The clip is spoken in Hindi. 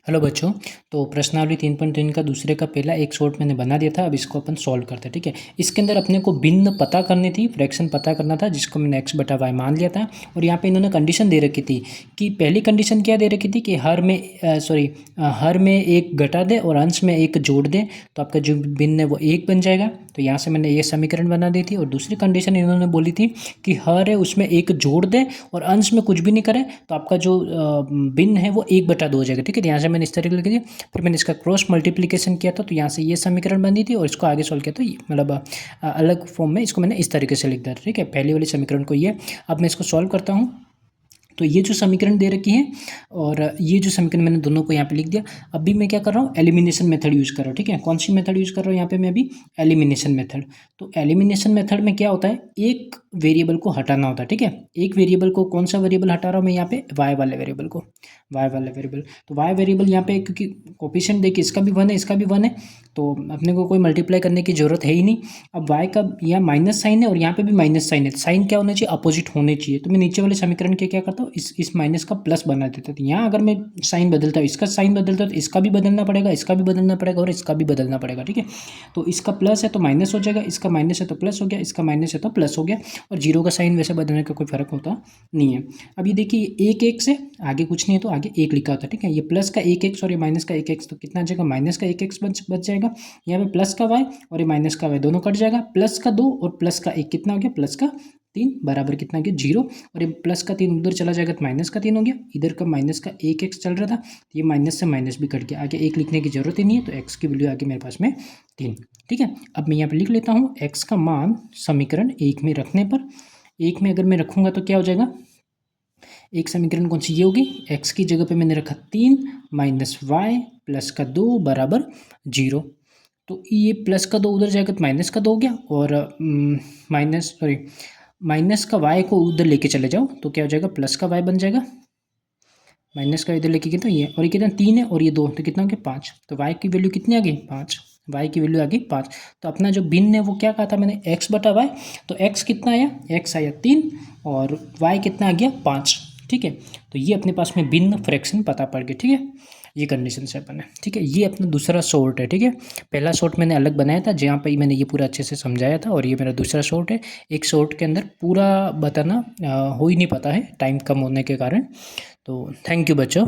हेलो बच्चों। तो प्रश्नावली 3.3 का दूसरे का पहला एक शॉर्ट मैंने बना दिया था। अब इसको अपन सॉल्व करते हैं, ठीक है। इसके अंदर अपने को भिन्न पता करनी थी, फ्रैक्शन पता करना था, जिसको मैंने x बटा वाई मान लिया था। और यहाँ पे इन्होंने कंडीशन दे रखी थी कि पहली कंडीशन क्या दे रखी थी कि हर में एक घटा दे और अंश में एक जोड़ दे, तो आपका जो भिन्न है वो एक बन जाएगा। तो यहाँ से मैंने ये समीकरण बना दी थी। और दूसरी कंडीशन इन्होंने बोली थी कि हर है उसमें एक जोड़ दे और अंश में कुछ भी नहीं करे, तो आपका जो भिन्न है वो 1/2 हो जाएगा, ठीक है। यहाँ से मैंने इस तरीके लिख दिया। फिर मैंने इसका क्रॉस मल्टीप्लिकेशन किया था, तो यहाँ से ये समीकरण बनी थी और इसको आगे सॉल्व किया तो मतलब अलग फॉर्म में इसको मैंने इस तरीके से लिख दिया, ठीक है। पहले वाले समीकरण को ये। अब मैं इसको सॉल्व करता हूँ। तो ये जो समीकरण दे रखी है और ये जो समीकरण मैंने दोनों को यहाँ पे लिख दिया। अभी मैं क्या कर रहा हूँ, एलिमिनेशन मेथड यूज़ कर रहा हूँ, ठीक है। कौन सी मेथड यूज़ कर रहा हूँ यहाँ पे मैं अभी, एलिमिनेशन मेथड। तो एलिमिनेशन मेथड में क्या होता है, एक वेरिएबल को हटाना होता है, ठीक है। एक वेरिएबल को, कौन सा वेरिएबल हटा रहा हूँ मैं यहाँ पे, वाई वाले वेरिएबल को, वाई वाले वेरिएबल। तो वाई वेरिएबल यहाँ पे क्योंकि कोफिशिएंट देखिए इसका भी 1 है, इसका भी 1 है, तो अपने को कोई मल्टीप्लाई करने की जरूरत है ही नहीं। अब वाई का यहाँ माइनस साइन है और यहाँ पे भी माइनस साइन है, साइन क्या होना चाहिए, अपोजिट होने चाहिए। तो मैं नीचे वाले समीकरण के क्या करता हूँ, इस माइनस का प्लस बना देता हूँ। यहाँ अगर मैं साइन बदलता हूँ, इसका साइन बदलता हूँ, तो इसका भी बदलना पड़ेगा, इसका भी बदलना पड़ेगा और इसका भी बदलना पड़ेगा, ठीक है। तो इसका प्लस है तो माइनस हो जाएगा, इसका माइनस है तो प्लस हो गया, इसका माइनस है तो प्लस हो गया। और जीरो का साइन वैसे बदलने का कोई फर्क होता नहीं है। अब ये देखिए एक एक से आगे कुछ नहीं है, तो आगे एक लिखा होता है, ठीक है। ये प्लस का एक एक्स और ये माइनस का एक एक्स, तो कितना आ जाएगा, माइनस का एक एक्स बच जाएगा। यहाँ पे प्लस का वाई और ये माइनस का वाई दोनों कट जाएगा। प्लस का 2 और प्लस का 1 कितना हो गया, प्लस का 3 बराबर कितना हो गया, 0। और ये प्लस का 3 उधर चला जाएगा तो माइनस का 3 हो गया। इधर का माइनस का एक एक्स चल रहा था, तो ये माइनस से माइनस भी कट गया, आगे एक लिखने की जरूरत ही नहीं है। तो एक्स की वैल्यू आगे मेरे पास में 3, ठीक है। अब मैं यहाँ पे लिख लेता हूँ एक्स का मान समीकरण 1 में रखने पर, 1 में अगर मैं रखूँगा तो क्या हो जाएगा, एक समीकरण कौन सी, ये होगी। एक्स की जगह पे मैंने रखा 3 माइनस वाई प्लस का 2 बराबर 0। तो ये प्लस का 2 उधर जाएगा तो माइनस का 2 हो गया। और माइनस का वाई को उधर लेके चले जाओ तो क्या हो जाएगा, प्लस का वाई बन जाएगा। माइनस का इधर लेके कितना, ये और ये कितना 3 है और ये 2, तो कितना हो गया 5। तो वाई की वैल्यू कितनी आ गई, 5। वाई की वैल्यू आ गई 5। तो अपना जो भिन्न है वो क्या कहा था मैंने, एक्स बटा वाई। तो एक्स कितना आया, एक्स आया 3 और वाई कितना आ गया 5, ठीक है। तो ये अपने पास में भिन्न फ्रैक्शन पता पड़ गया, ठीक है। ये कंडीशन से अपन है, ठीक है। ये अपना दूसरा शॉर्ट है, ठीक है। पहला शॉर्ट मैंने अलग बनाया था जहाँ पे मैंने ये पूरा अच्छे से समझाया था, और ये मेरा दूसरा शॉर्ट है। एक शॉर्ट के अंदर पूरा बताना हो ही नहीं पाता है टाइम कम होने के कारण। तो थैंक यू बच्चों।